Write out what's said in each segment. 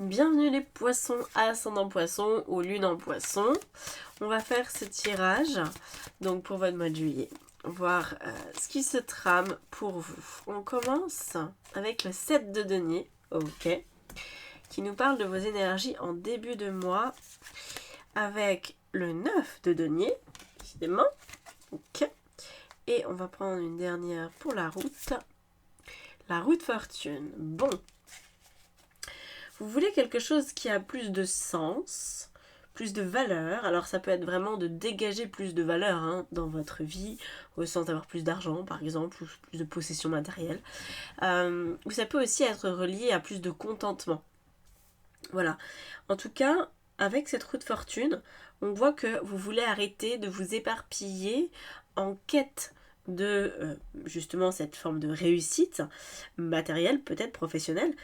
Bienvenue les poissons, ascendant poisson ou lune en poisson. On va faire ce tirage donc pour votre mois de juillet. Voir ce qui se trame pour vous. On commence avec le 7 de denier, ok, qui nous parle de vos énergies en début de mois, avec le 9 de denier, évidemment, ok. Et on va prendre une dernière pour la route fortune. Bon. Vous voulez quelque chose qui a plus de sens, plus de valeur. Alors ça peut être vraiment de dégager plus de valeur dans votre vie, au sens d'avoir plus d'argent par exemple, ou plus de possession matérielle. Ou ça peut aussi être relié à plus de contentement. Voilà. En tout cas, avec cette route fortune, on voit que vous voulez arrêter de vous éparpiller en quête de justement cette forme de réussite matérielle, peut-être professionnelle,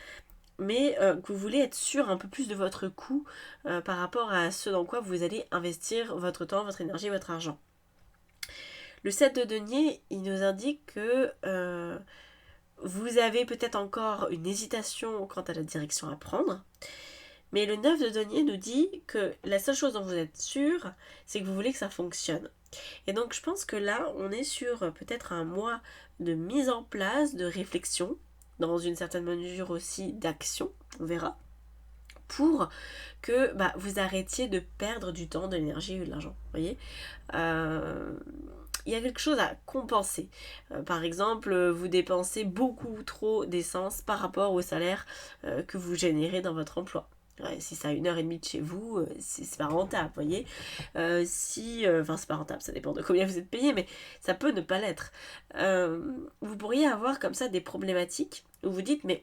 mais que vous voulez être sûr un peu plus de votre coût par rapport à ce dans quoi vous allez investir votre temps, votre énergie, votre argent. Le 7 de denier, il nous indique que vous avez peut-être encore une hésitation quant à la direction à prendre, mais le 9 de denier nous dit que la seule chose dont vous êtes sûr, c'est que vous voulez que ça fonctionne. Et donc je pense que là, on est sur peut-être un mois de mise en place, de réflexion, dans une certaine mesure aussi d'action, on verra, pour que vous arrêtiez de perdre du temps, de l'énergie ou de l'argent. Vous voyez, il y a quelque chose à compenser. Par exemple, vous dépensez beaucoup trop d'essence par rapport au salaire que vous générez dans votre emploi. Ouais, si c'est à 1h30 de chez vous, c'est pas rentable, vous voyez. C'est pas rentable, ça dépend de combien vous êtes payé, mais ça peut ne pas l'être. Vous pourriez avoir comme ça des problématiques où vous dites, mais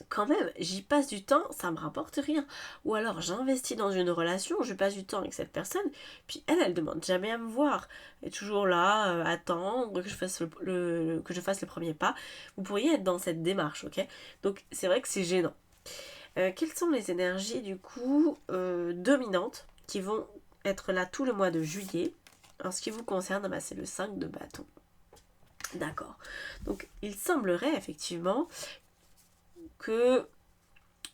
quand même, j'y passe du temps, ça me rapporte rien. Ou alors j'investis dans une relation, je passe du temps avec cette personne, puis elle demande jamais à me voir. Elle est toujours là, attendre que je fasse que je fasse le premier pas. Vous pourriez être dans cette démarche, ok? Donc c'est vrai que c'est gênant. Quelles sont les énergies du coup dominantes qui vont être là tout le mois de juillet? En ce qui vous concerne, c'est le 5 de bâton. D'accord. Donc il semblerait effectivement que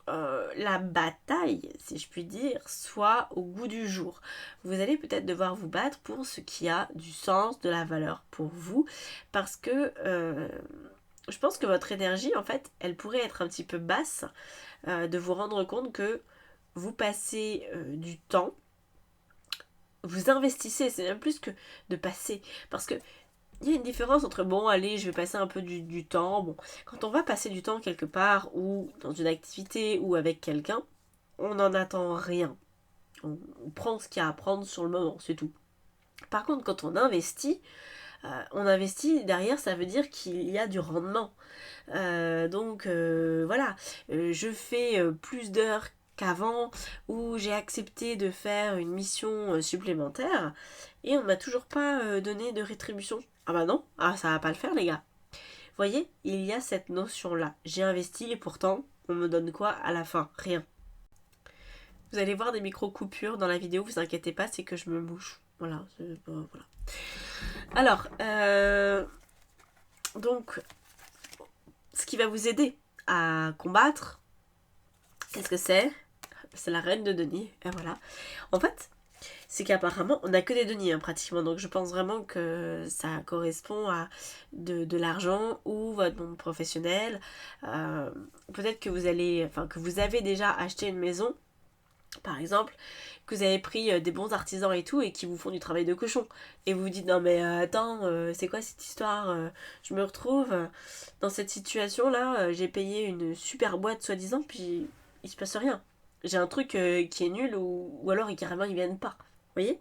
la bataille, si je puis dire, soit au goût du jour. Vous allez peut-être devoir vous battre pour ce qui a du sens, de la valeur pour vous, parce que je pense que votre énergie, en fait, elle pourrait être un petit peu basse, de vous rendre compte que vous passez du temps, vous investissez, c'est même plus que de passer, parce que il y a une différence entre bon allez je vais passer un peu du temps, bon quand on va passer du temps quelque part ou dans une activité ou avec quelqu'un, on n'en attend rien, on prend ce qu'il y a à prendre sur le moment, c'est tout. Par contre quand on investit derrière, ça veut dire qu'il y a du rendement. Voilà, je fais plus d'heures qu'avant, ou j'ai accepté de faire une mission supplémentaire, et on m'a toujours pas donné de rétribution. Ah bah non, ça va pas le faire les gars. Vous voyez, il y a cette notion-là. J'ai investi et pourtant, on me donne quoi à la fin? Rien. Vous allez voir des micro-coupures dans la vidéo, vous inquiétez pas, c'est que je me bouche. Voilà. Alors, donc, ce qui va vous aider à combattre, qu'est-ce que c'est? C'est la reine de denier, et voilà. En fait, c'est qu'apparemment, on n'a que des deniers pratiquement, donc je pense vraiment que ça correspond à de l'argent ou votre monde professionnel. Peut-être que que vous avez déjà acheté une maison, par exemple, que vous avez pris des bons artisans et tout, et qui vous font du travail de cochon. Et vous vous dites, non mais attends, c'est quoi cette histoire? Je me retrouve dans cette situation-là, j'ai payé une super boîte soi-disant, puis il se passe rien. J'ai un truc qui est nul, ou alors carrément ils viennent pas. Vous voyez?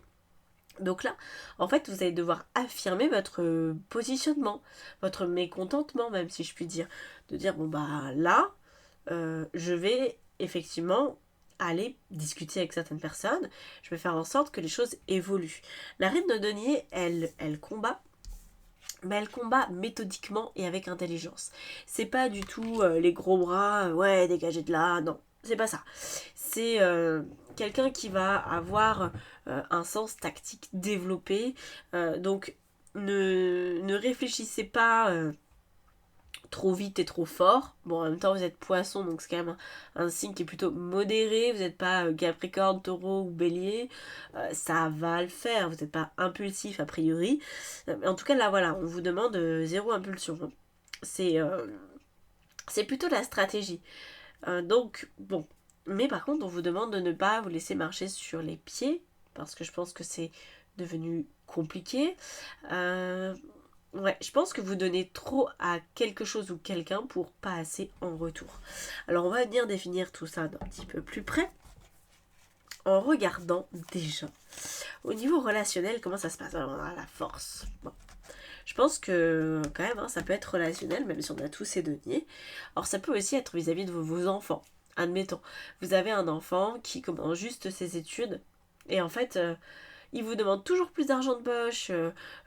Donc là, en fait, vous allez devoir affirmer votre positionnement, votre mécontentement même, si je puis dire. De dire, bon bah là, je vais effectivement aller discuter avec certaines personnes, je vais faire en sorte que les choses évoluent. La reine de denier, elle combat, mais elle combat méthodiquement et avec intelligence. C'est pas du tout les gros bras, ouais, dégagez de là, non, c'est pas ça. C'est quelqu'un qui va avoir un sens tactique développé, donc ne réfléchissez pas trop vite et trop fort. Bon, en même temps, vous êtes poisson, donc c'est quand même un signe qui est plutôt modéré. Vous n'êtes pas Capricorne, Taureau ou Bélier. Ça va le faire. Vous n'êtes pas impulsif a priori. Mais en tout cas, là, voilà, on vous demande zéro impulsion. C'est plutôt la stratégie. Donc, bon. Mais par contre, on vous demande de ne pas vous laisser marcher sur les pieds, parce que je pense que c'est devenu compliqué. Ouais, je pense que vous donnez trop à quelque chose ou quelqu'un pour pas assez en retour. Alors, on va venir définir tout ça d'un petit peu plus près, en regardant déjà, au niveau relationnel, comment ça se passe. Alors, on a la force. Bon. Je pense que quand même, hein, ça peut être relationnel, même si on a tous ces deniers. Alors ça peut aussi être vis-à-vis de vos enfants. Admettons, vous avez un enfant qui commence juste ses études, et en fait, il vous demande toujours plus d'argent de poche,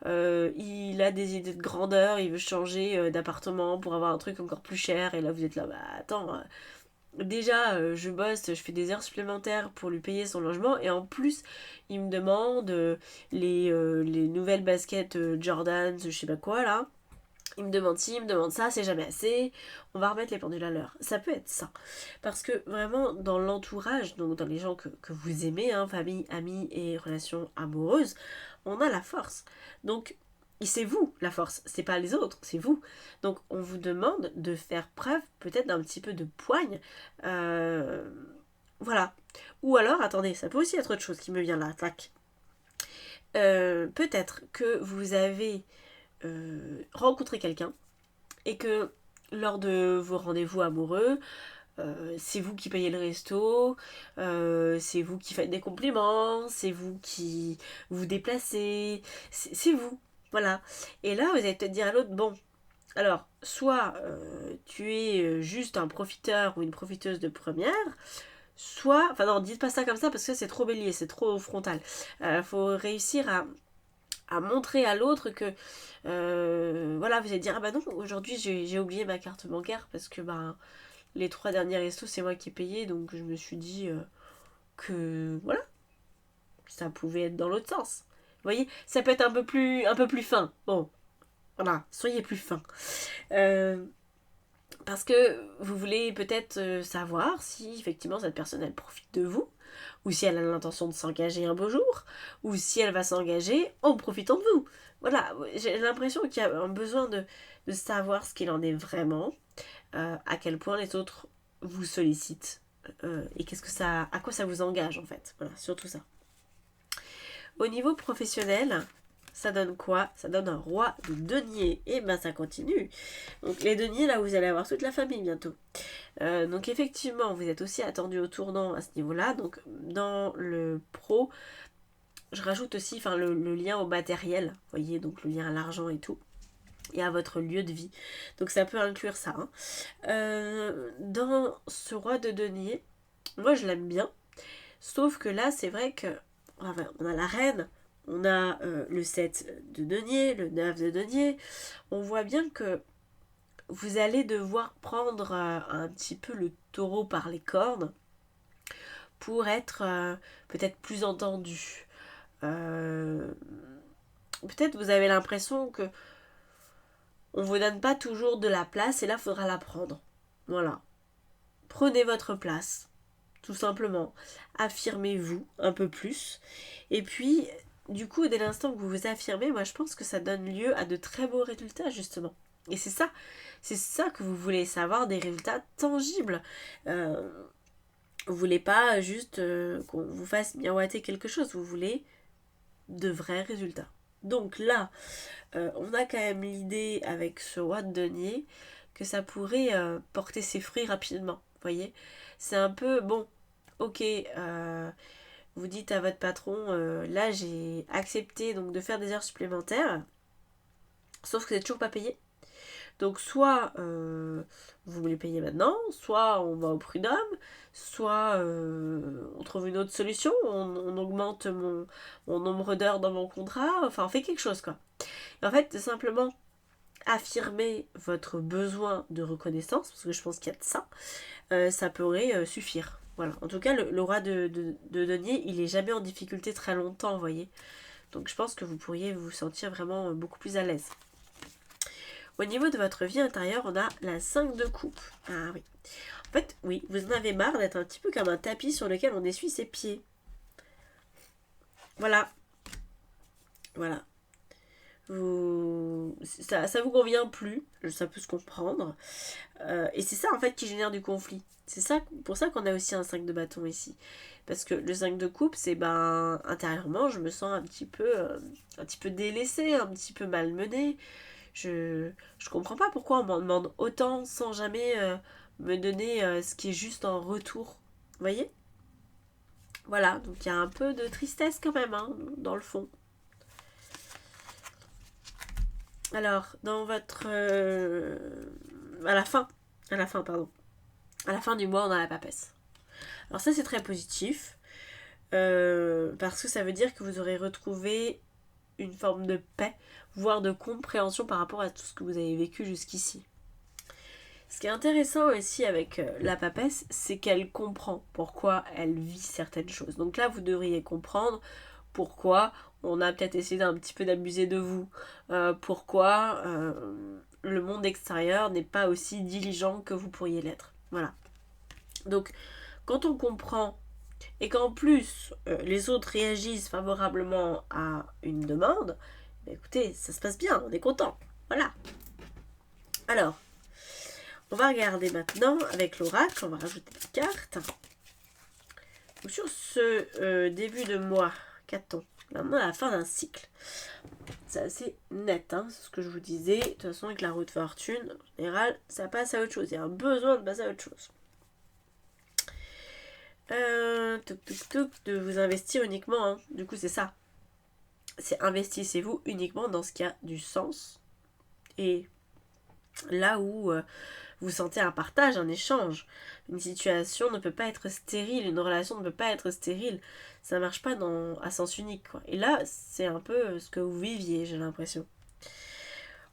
il a des idées de grandeur, il veut changer d'appartement pour avoir un truc encore plus cher, et là vous êtes là, bah attends, déjà, je bosse, je fais des heures supplémentaires pour lui payer son logement et en plus, il me demande les nouvelles baskets Jordan, je sais pas quoi là. Il me demande ci, il me demande ça, c'est jamais assez. On va remettre les pendules à l'heure. Ça peut être ça. Parce que vraiment, dans l'entourage, donc dans les gens que vous aimez, hein, famille, amis et relations amoureuses, on a la force. Donc, c'est vous la force, c'est pas les autres, c'est vous. Donc on vous demande de faire preuve peut-être d'un petit peu de poigne. Euh, voilà. Ou alors, attendez, ça peut aussi être autre chose qui me vient là, tac. Peut-être que vous avez rencontré quelqu'un et que lors de vos rendez-vous amoureux, c'est vous qui payez le resto, c'est vous qui faites des compliments, c'est vous qui vous déplacez, c'est vous. Voilà. Et là, vous allez peut-être dire à l'autre, bon, alors, soit tu es juste un profiteur ou une profiteuse de première, soit... Enfin non, dites pas ça comme ça parce que c'est trop bélier, c'est trop frontal. Faut réussir à montrer à l'autre que voilà, vous allez dire ah bah non, aujourd'hui j'ai oublié ma carte bancaire parce que bah les 3 derniers restos c'est moi qui ai payé, donc je me suis dit que voilà, ça pouvait être dans l'autre sens. Vous voyez, ça peut être un peu plus fin. Bon, voilà, soyez plus fin. Parce que vous voulez peut-être savoir si effectivement cette personne elle profite de vous, ou si elle a l'intention de s'engager un beau jour, ou si elle va s'engager en profitant de vous. Voilà, j'ai l'impression qu'il y a un besoin de savoir ce qu'il en est vraiment, à quel point les autres vous sollicitent, et qu'est-ce que ça, à quoi ça vous engage en fait. Voilà, surtout ça. Au niveau professionnel, ça donne quoi? Ça donne un roi de denier. Et ben ça continue. Donc les deniers, là, vous allez avoir toute la famille bientôt. Donc effectivement, vous êtes aussi attendu au tournant à ce niveau-là. Donc dans le pro, je rajoute aussi enfin, le lien au matériel. Vous voyez, donc le lien à l'argent et tout. Et à votre lieu de vie. Donc ça peut inclure ça. Hein. Dans ce roi de denier, moi je l'aime bien. Sauf que là, c'est vrai que on a la reine, on a le 7 de denier, le 9 de denier. On voit bien que vous allez devoir prendre un petit peu le taureau par les cornes pour être peut-être plus entendu. Peut-être vous avez l'impression que on vous donne pas toujours de la place et là, il faudra la prendre. Voilà. Prenez votre place. Tout simplement. Affirmez-vous un peu plus. Et puis, du coup, dès l'instant que vous vous affirmez, moi je pense que ça donne lieu à de très beaux résultats, justement. Et c'est ça que vous voulez savoir, des résultats tangibles. Vous voulez pas juste qu'on vous fasse miroiter quelque chose, vous voulez de vrais résultats. Donc là, on a quand même l'idée avec ce roi de denier que ça pourrait porter ses fruits rapidement. Vous voyez, c'est un peu bon. Ok, vous dites à votre patron, là j'ai accepté donc de faire des heures supplémentaires, sauf que vous n'êtes toujours pas payé. Donc soit vous me les payez maintenant, soit on va au prud'homme, soit on trouve une autre solution, on augmente mon nombre d'heures dans mon contrat, enfin on fait quelque chose quoi. Et en fait, simplement affirmer votre besoin de reconnaissance, parce que je pense qu'il y a de ça, ça pourrait suffire. Voilà. En tout cas, le roi de denier, il est jamais en difficulté très longtemps, vous voyez. Donc je pense que vous pourriez vous sentir vraiment beaucoup plus à l'aise. Au niveau de votre vie intérieure, on a la 5 de coupe. Ah oui. En fait, oui, vous en avez marre d'être un petit peu comme un tapis sur lequel on essuie ses pieds. Voilà. Voilà. Ça vous convient plus, ça peut se comprendre. Et c'est ça en fait qui génère du conflit. C'est ça, pour ça qu'on a aussi un 5 de bâton ici. Parce que le 5 de coupe, c'est intérieurement, je me sens un petit peu délaissée, un petit peu malmenée. Je comprends pas pourquoi on m'en demande autant sans jamais me donner ce qui est juste en retour. Vous voyez? Voilà, donc il y a un peu de tristesse quand même, hein, dans le fond. Alors, dans votre... à la fin, pardon. À la fin du mois, on a la papesse. Alors ça, c'est très positif. Parce que ça veut dire que vous aurez retrouvé une forme de paix, voire de compréhension par rapport à tout ce que vous avez vécu jusqu'ici. Ce qui est intéressant aussi avec la papesse, c'est qu'elle comprend pourquoi elle vit certaines choses. Donc là, vous devriez comprendre pourquoi on a peut-être essayé d'un petit peu d'abuser de vous, pourquoi le monde extérieur n'est pas aussi diligent que vous pourriez l'être. Voilà. Donc, quand on comprend et qu'en plus les autres réagissent favorablement à une demande, écoutez, ça se passe bien, on est content. Voilà. Alors, on va regarder maintenant avec l'oracle, on va rajouter des cartes. Donc sur ce début de mois, qu'a-t-on? Maintenant, à la fin d'un cycle. C'est assez net, hein, c'est ce que je vous disais. De toute façon, avec la roue de fortune, en général, ça passe à autre chose. Il y a un besoin de passer à autre chose. De vous investir uniquement, hein. Du coup, c'est ça. C'est investissez-vous uniquement dans ce qui a du sens. Et là où vous sentez un partage, un échange. Une situation ne peut pas être stérile, une relation ne peut pas être stérile. Ça ne marche pas à sens unique, quoi. Et là, c'est un peu ce que vous viviez, j'ai l'impression.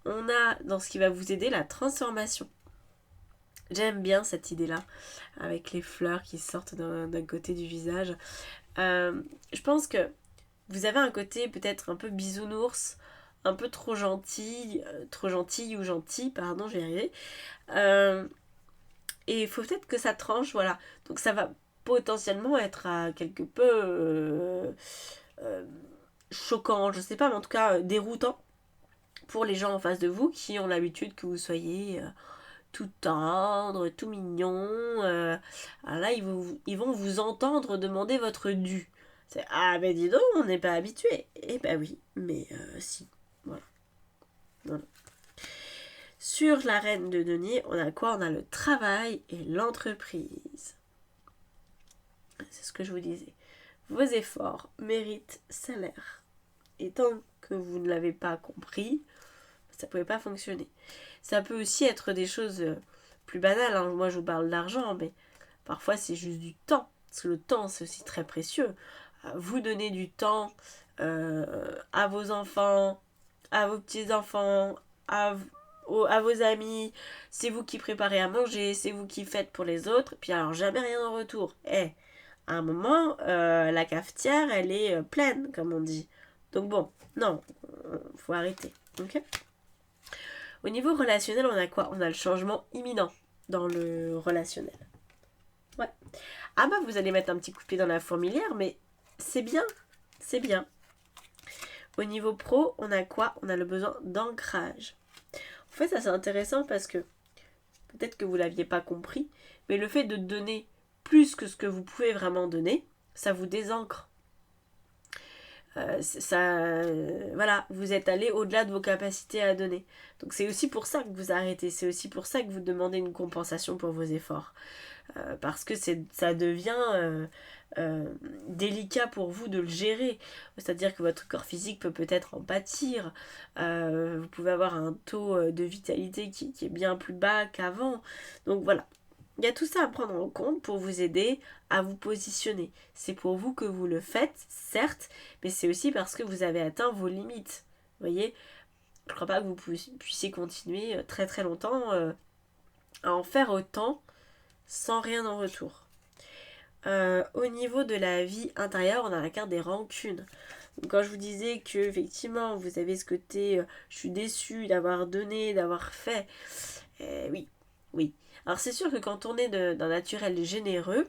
On a, dans ce qui va vous aider, la transformation. J'aime bien cette idée-là, avec les fleurs qui sortent d'un côté du visage. Je pense que vous avez un côté peut-être un peu bisounours, un peu trop gentil ou gentil, pardon, je vais y arriver. Et il faut peut-être que ça tranche, voilà. Donc ça va potentiellement être quelque peu choquant, je sais pas, mais en tout cas déroutant pour les gens en face de vous qui ont l'habitude que vous soyez tout tendre, tout mignon. Alors là, ils vont vous entendre demander votre dû. C'est ah ben dis donc, on n'est pas habitué. Eh ben oui, mais si. Voilà. Voilà. Sur la reine de denier, on a quoi? On a le travail et l'entreprise. C'est ce que je vous disais. Vos efforts méritent salaire. Et tant que vous ne l'avez pas compris, ça ne pouvait pas fonctionner. Ça peut aussi être des choses plus banales, hein. Moi, je vous parle d'argent, mais parfois, c'est juste du temps. Parce que le temps, c'est aussi très précieux. Vous donnez du temps à vos enfants, à vos petits-enfants, à vos amis. C'est vous qui préparez à manger, c'est vous qui faites pour les autres. Puis alors, jamais rien en retour. À un moment, la cafetière, elle est pleine, comme on dit. Donc bon, non, faut arrêter. Ok ? Au niveau relationnel, on a quoi? On a le changement imminent dans le relationnel. Ouais. Ah bah, vous allez mettre un petit coup de pied dans la fourmilière, mais c'est bien. C'est bien. Au niveau pro, on a quoi? On a le besoin d'ancrage. En fait, ça c'est intéressant parce que peut-être que vous ne l'aviez pas compris, mais le fait de donner plus que ce que vous pouvez vraiment donner, ça vous désancre. Voilà, vous êtes allé au-delà de vos capacités à donner. Donc c'est aussi pour ça que vous arrêtez, c'est aussi pour ça que vous demandez une compensation pour vos efforts. Parce que ça devient délicat pour vous de le gérer. C'est-à-dire que votre corps physique peut-être en pâtir. Vous pouvez avoir un taux de vitalité qui est bien plus bas qu'avant. Donc voilà. Il y a tout ça à prendre en compte pour vous aider à vous positionner. C'est pour vous que vous le faites, certes, mais c'est aussi parce que vous avez atteint vos limites. Vous voyez, je ne crois pas que vous puissiez continuer très très longtemps à en faire autant sans rien en retour. Au niveau de la vie intérieure, on a la carte des rancunes. Donc, quand je vous disais que effectivement vous avez ce côté je suis déçue d'avoir donné, d'avoir fait, oui, oui. Alors c'est sûr que quand on est d'un naturel généreux,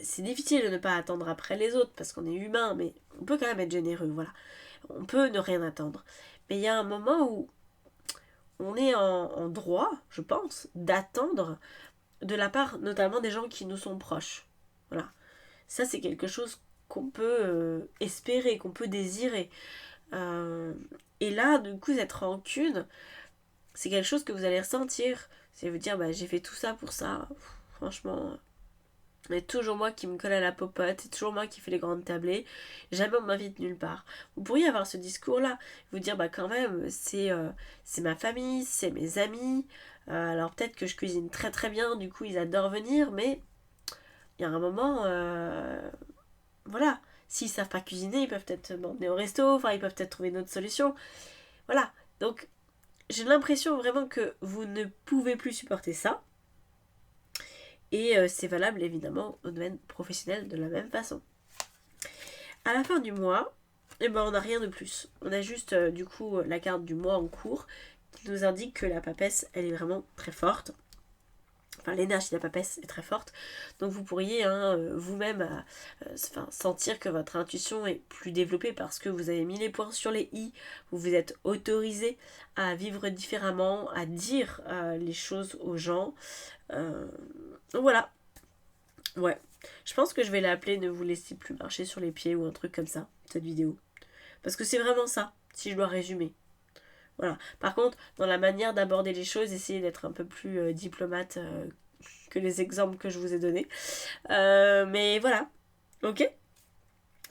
c'est difficile de ne pas attendre après les autres parce qu'on est humain, mais on peut quand même être généreux, voilà. On peut ne rien attendre. Mais il y a un moment où on est en droit, je pense, d'attendre de la part notamment des gens qui nous sont proches. Voilà. Ça, c'est quelque chose qu'on peut espérer, qu'on peut désirer. Et là, du coup, cette rancune, c'est quelque chose que vous allez ressentir. C'est vous dire, bah, j'ai fait tout ça pour ça. Franchement, c'est toujours moi qui me colle à la popote, c'est toujours moi qui fais les grandes tablées, jamais on m'invite nulle part. Vous pourriez avoir ce discours-là, vous dire bah quand même, c'est ma famille, c'est mes amis, alors peut-être que je cuisine très très bien, du coup ils adorent venir, mais il y a un moment, voilà, s'ils savent pas cuisiner, ils peuvent peut-être m'emmener au resto, enfin ils peuvent peut-être trouver une autre solution. Voilà, donc j'ai l'impression vraiment que vous ne pouvez plus supporter ça. Et c'est valable évidemment au domaine professionnel de la même façon. À la fin du mois, eh ben, on n'a rien de plus. On a juste du coup la carte du mois en cours qui nous indique que la papesse, elle est vraiment très forte. Enfin, l'énergie de la papesse est très forte. Donc vous pourriez vous-même sentir que votre intuition est plus développée parce que vous avez mis les points sur les i. Vous vous êtes autorisé à vivre différemment, à dire les choses aux gens. Donc voilà. Ouais. Je pense que je vais l'appeler Ne vous laissez plus marcher sur les pieds ou un truc comme ça, cette vidéo. Parce que c'est vraiment ça, si je dois résumer. Voilà. Par contre, dans la manière d'aborder les choses, essayez d'être un peu plus diplomate que les exemples que je vous ai donnés. Mais voilà. Ok ?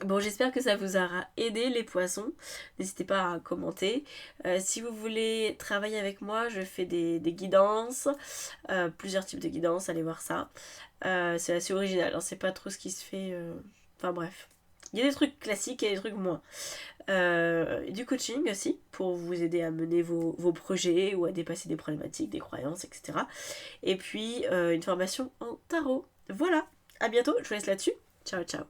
Bon, j'espère que ça vous aura aidé les poissons. N'hésitez pas à commenter. Si vous voulez travailler avec moi, je fais des guidances, plusieurs types de guidances, allez voir ça. C'est assez original, hein, c'est pas trop ce qui se fait. Enfin bref. Il y a des trucs classiques et des trucs moins. Du coaching aussi, pour vous aider à mener vos projets ou à dépasser des problématiques, des croyances, etc. Et puis une formation en tarot. Voilà, à bientôt, je vous laisse là-dessus. Ciao, ciao.